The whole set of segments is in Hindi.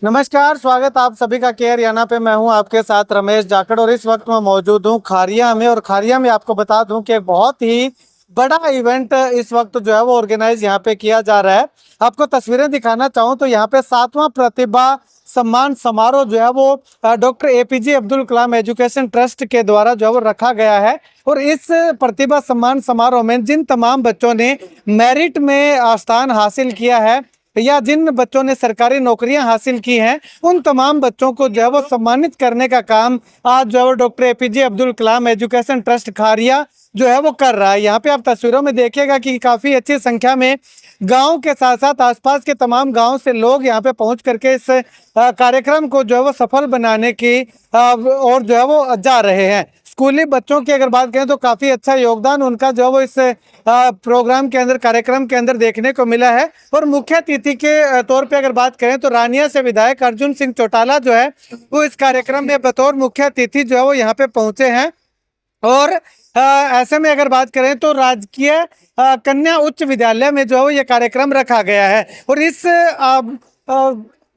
नमस्कार, स्वागत आप सभी का केयर याना पे। मैं हूं आपके साथ रमेश जाखड़ और इस वक्त मैं मौजूद हूं खारिया में। और खारिया में आपको बता दूं कि एक बहुत ही बड़ा इवेंट इस वक्त जो है वो ऑर्गेनाइज यहाँ पे किया जा रहा है। आपको तस्वीरें दिखाना चाहूं तो यहाँ पे 7वां प्रतिभा सम्मान समारोह जो है वो doctor APJ Abdul Kalam education trust के द्वारा जो है वो रखा गया है। और इस प्रतिभा सम्मान समारोह में जिन तमाम बच्चों ने मेरिट में स्थान हासिल किया है या जिन बच्चों ने सरकारी नौकरियां हासिल की हैं, उन तमाम बच्चों को जो है वो सम्मानित करने का काम आज जो है वो doctor APJ Abdul Kalam education trust खारिया जो है वो कर रहा है। यहाँ पे आप तस्वीरों में देखिएगा कि काफ़ी अच्छी संख्या में गांव के साथ साथ आसपास के तमाम गांव से लोग यहाँ पे पहुंच करके इस कार्यक्रम को जो है वो सफल बनाने की और जो है वो जा रहे हैं। स्कूली बच्चों की अगर बात करें तो काफ़ी अच्छा योगदान उनका जो है वो इस प्रोग्राम के अंदर कार्यक्रम के अंदर देखने को मिला है। और मुख्य अतिथि के तौर पे अगर बात करें तो रानिया से विधायक अर्जुन सिंह चौटाला जो है वो इस कार्यक्रम में बतौर मुख्य अतिथि जो है वो यहाँ पे पहुंचे हैं। और ऐसे में अगर बात करें तो राजकीय कन्या उच्च विद्यालय में जो है ये कार्यक्रम रखा गया है। और इस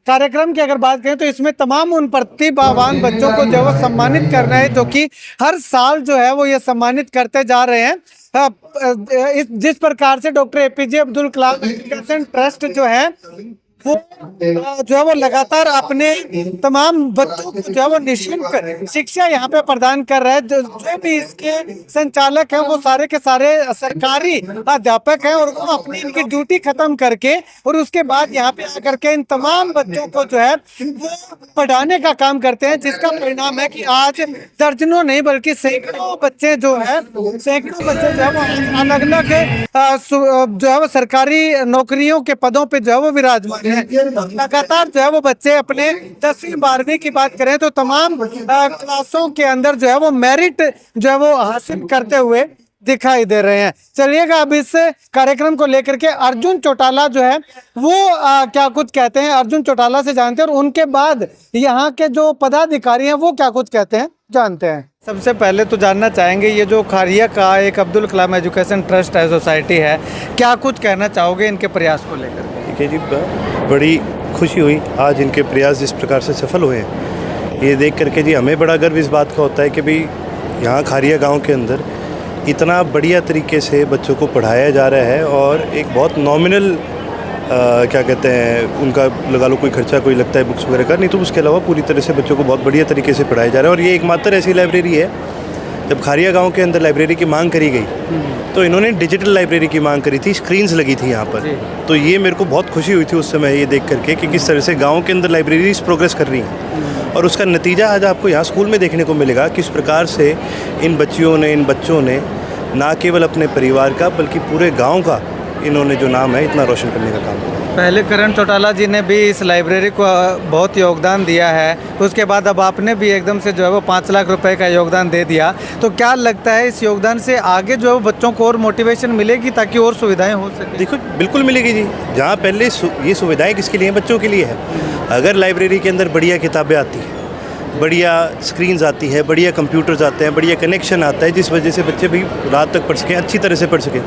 कार्यक्रम की अगर बात करें तो इसमें तमाम उन प्रतिभावान बच्चों को जो है वो सम्मानित करना है, जो कि हर साल जो है वो ये सम्मानित करते जा रहे हैं। जिस प्रकार से doctor APJ Abdul Kalam education trust जो है वो जो है वो लगातार अपने तमाम बच्चों को जो है वो निःशुल्क शिक्षा यहाँ पे प्रदान कर रहा है। जो भी इसके संचालक हैं वो सारे के सारे सरकारी अध्यापक हैं और वो अपनी इनकी ड्यूटी खत्म करके और उसके बाद यहाँ पे आकर के इन तमाम बच्चों को जो है वो पढ़ाने का काम करते हैं, जिसका परिणाम है कि आज दर्जनों नहीं बल्कि सैकड़ों बच्चे जो है वो अलग अलग जो है वो सरकारी नौकरियों के पदों पे जो है वो विराजमान। लगातार जो है वो बच्चे अपने 10वीं 12वीं की बात करें तो तमाम क्लासों के अंदर जो है वो मेरिट जो है वो हासिल करते हुए दिखाई दे रहे हैं। चलिएगा अब इस कार्यक्रम को लेकर के अर्जुन चौटाला जो है वो क्या कुछ कहते हैं, अर्जुन चौटाला से जानते हैं और उनके बाद यहाँ के जो पदाधिकारी हैं वो क्या कुछ कहते हैं जानते हैं। सबसे पहले तो जानना चाहेंगे ये जो खारिया का एक अब्दुल कलाम एजुकेशन ट्रस्ट है, सोसाइटी है, क्या कुछ कहना चाहोगे इनके प्रयास को लेकर? ठीक है जी, बड़ी खुशी हुई आज इनके प्रयास जिस प्रकार से सफल हुए हैं ये देख करके जी हमें बड़ा गर्व इस बात का होता है कि भाई यहाँ खारिया गांव के अंदर इतना बढ़िया तरीके से बच्चों को पढ़ाया जा रहा है और एक बहुत नॉमिनल क्या कहते हैं उनका लगा लो कोई खर्चा कोई लगता है बुक्स वगैरह का, नहीं तो उसके अलावा पूरी तरह से बच्चों को बहुत बढ़िया तरीके से पढ़ाया जा रहा है। और ये एकमात्र ऐसी लाइब्रेरी है, जब खारिया गांव के अंदर लाइब्रेरी की मांग करी गई तो इन्होंने डिजिटल लाइब्रेरी की मांग करी थी, स्क्रीन्स लगी थी यहाँ पर। तो ये मेरे को बहुत खुशी हुई थी उस समय ये देख करके कि किस तरह से गाँव के अंदर लाइब्रेरीज प्रोग्रेस कर रही हैं और उसका नतीजा आज आपको यहाँ स्कूल में देखने को मिलेगा। किस प्रकार से इन बच्चों ने ना केवल अपने परिवार का बल्कि पूरे गांव का इन्होंने जो नाम है इतना रोशन करने का काम किया। पहले करण चौटाला जी ने भी इस लाइब्रेरी को बहुत योगदान दिया है, उसके बाद अब आपने भी एकदम से जो है वो 5 लाख रुपए का योगदान दे दिया। तो क्या लगता है इस योगदान से आगे जो है बच्चों को और मोटिवेशन मिलेगी ताकि और सुविधाएं हो सके? देखो बिल्कुल मिलेगी जी, जहाँ पहले ये सुविधाएँ किसके लिए हैं? बच्चों के लिए है। अगर लाइब्रेरी के अंदर बढ़िया किताबें आती हैं, बढ़िया स्क्रीन्स आती है, बढ़िया कंप्यूटर्स आते हैं, बढ़िया कनेक्शन आता है जिस वजह से बच्चे भी रात तक पढ़ सकें, अच्छी तरह से पढ़ सकें,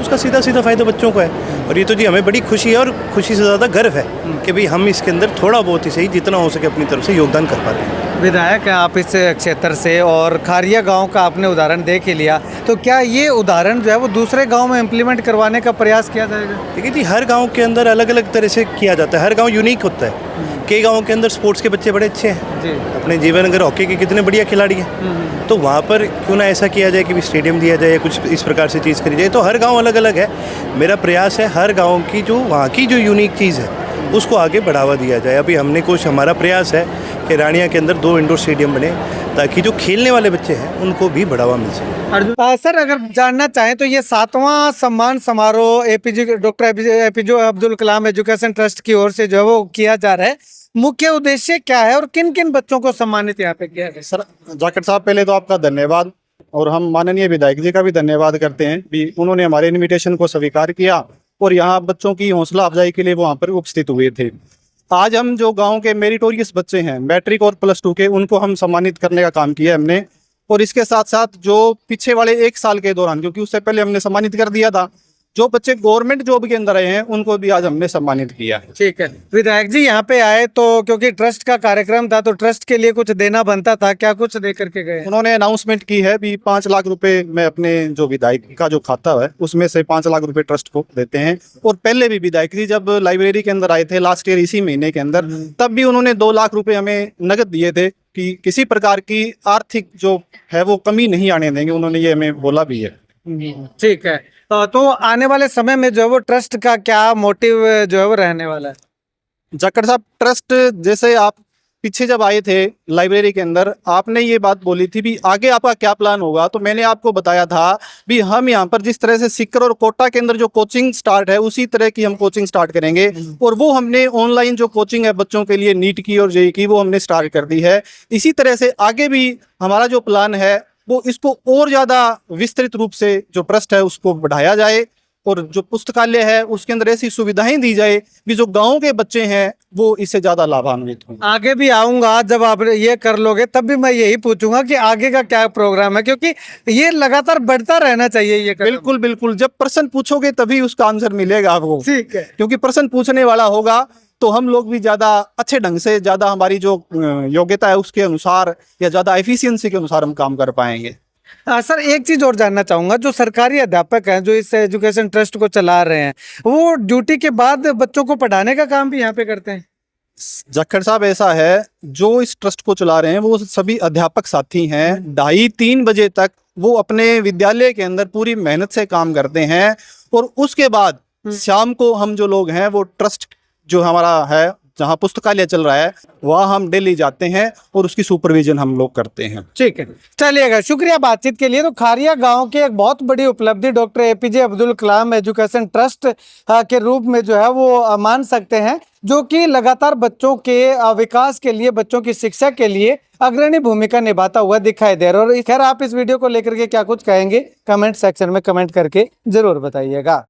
उसका सीधा सीधा फ़ायदा बच्चों को है। और ये तो जी हमें बड़ी खुशी है और खुशी से ज़्यादा गर्व है कि भाई हम इसके अंदर थोड़ा बहुत ही सही जितना हो सके अपनी तरफ से योगदान कर पा रहे हैं। विधायक हैं आप इस क्षेत्र से और खारिया गांव का आपने उदाहरण देख ही लिया, तो क्या ये उदाहरण जो है वो दूसरे गांव में इम्प्लीमेंट करवाने का प्रयास किया जाएगा? देखिए जी, हर गांव के अंदर अलग अलग तरह से किया जाता है, हर गांव यूनिक होता है। कई गाँव के अंदर स्पोर्ट्स के बच्चे बड़े अच्छे हैं जी, अपने जीवन अगर हॉकी के कितने बढ़िया खिलाड़ी हैं, तो वहाँ पर क्यों ना ऐसा किया जाए कि भी स्टेडियम दिया जाए या कुछ इस प्रकार से चीज़ करी जाए। तो हर गाँव अलग अलग है, मेरा प्रयास है हर गाँव की जो वहाँ की जो यूनिक चीज़ है उसको आगे बढ़ावा दिया जाए। अभी हमने कुछ हमारा प्रयास है कि रानिया के अंदर 2 इंडोर स्टेडियम बने ताकि जो खेलने वाले बच्चे हैं उनको भी बढ़ावा मिल सके। सर अगर जानना चाहें तो ये 7वां सम्मान समारोह doctor APJ Abdul Kalam education trust की ओर से जो है वो किया जा रहा है, मुख्य उद्देश्य क्या है और किन किन बच्चों को सम्मानित यहाँ पे किया है? सर जाखड़ साहब, पहले तो आपका धन्यवाद और हम माननीय विधायक जी का भी धन्यवाद करते हैं भी उन्होंने हमारे इनविटेशन को स्वीकार किया और यहाँ बच्चों की हौसला अफजाई के लिए वहाँ पर उपस्थित हुए थे। आज हम जो गांव के मेरिटोरियस बच्चे हैं मैट्रिक और +2 के, उनको हम सम्मानित करने का काम किया हमने। और इसके साथ साथ जो पीछे वाले 1 साल के दौरान, क्योंकि उससे पहले हमने सम्मानित कर दिया था, जो बच्चे गवर्नमेंट जॉब के अंदर आए हैं उनको भी आज हमने सम्मानित किया है। ठीक है विधायक जी, यहाँ पे आए तो क्योंकि ट्रस्ट का कार्यक्रम था तो ट्रस्ट के लिए कुछ देना बनता था, क्या कुछ दे करके गए? उन्होंने अनाउंसमेंट की है भी 5 लाख रुपए में अपने जो विधायक का जो खाता है उसमें से 5 लाख रुपए ट्रस्ट को देते हैं। और पहले भी विधायक जी जब लाइब्रेरी के अंदर आए थे लास्ट ईयर इसी महीने के अंदर, तब भी उन्होंने 2 लाख रुपए हमें नगद दिए थे कि किसी प्रकार की आर्थिक जो है वो कमी नहीं आने देंगे, उन्होंने ये हमें बोला भी है। ठीक है, तो आने वाले समय में जो है वो ट्रस्ट का क्या मोटिव जो है वो रहने वाला है? जाखड़ साहब, ट्रस्ट जैसे आप पीछे जब आए थे लाइब्रेरी के अंदर, आपने ये बात बोली थी भी आगे आपका क्या प्लान होगा, तो मैंने आपको बताया था भी हम यहाँ पर जिस तरह से सीकर और कोटा के अंदर जो कोचिंग स्टार्ट है उसी तरह की हम कोचिंग स्टार्ट करेंगे। और वो हमने ऑनलाइन जो कोचिंग है बच्चों के लिए नीट की और जेईई की वो हमने स्टार्ट कर दी है। इसी तरह से आगे भी हमारा जो प्लान है वो इसको और ज़्यादा विस्तृत रूप से जो ट्रस्ट है उसको बढ़ाया जाए और जो पुस्तकालय है उसके अंदर ऐसी सुविधाएं दी जाए कि जो गांव के बच्चे हैं वो इससे ज्यादा लाभान्वित हों। आगे भी आऊंगा, जब आप ये कर लोगे तब भी मैं यही पूछूंगा कि आगे का क्या प्रोग्राम है, क्योंकि ये लगातार बढ़ता रहना चाहिए ये कदम। बिल्कुल बिल्कुल, जब प्रश्न पूछोगे तभी उसका आंसर मिलेगा आपको। ठीक है, क्योंकि प्रश्न पूछने वाला होगा तो हम लोग भी ज्यादा अच्छे ढंग से, ज्यादा हमारी जो योग्यता है उसके अनुसार या ज्यादा एफिशिएंसी के अनुसार हम काम कर पाएंगे। सर एक चीज और जानना चाहूंगा, जो सरकारी अध्यापक हैं जो इस एजुकेशन ट्रस्ट को चला रहे हैं वो ड्यूटी के बाद बच्चों को पढ़ाने का काम भी यहाँ पे करते हैं? जाखड़ साहब, ऐसा है जो इस ट्रस्ट को चला रहे हैं वो सभी अध्यापक साथी हैं। 2:30-3 बजे तक वो अपने विद्यालय के अंदर पूरी मेहनत से काम करते हैं और उसके बाद शाम को हम जो लोग हैं वो ट्रस्ट जो हमारा है जहाँ पुस्तकालय चल रहा है वहाँ हम डेली जाते हैं और उसकी सुपरविजन हम लोग करते हैं। ठीक है, चलिएगा, शुक्रिया बातचीत के लिए। तो खारिया गांव की एक बहुत बड़ी उपलब्धि doctor APJ Abdul Kalam education trust के रूप में जो है वो मान सकते हैं, जो कि लगातार बच्चों के विकास के लिए, बच्चों की शिक्षा के लिए अग्रणी भूमिका निभाता हुआ दिखाई दे रहा है। और खैर आप इस वीडियो को लेकर के क्या कुछ कहेंगे कमेंट सेक्शन में कमेंट करके जरूर बताइएगा।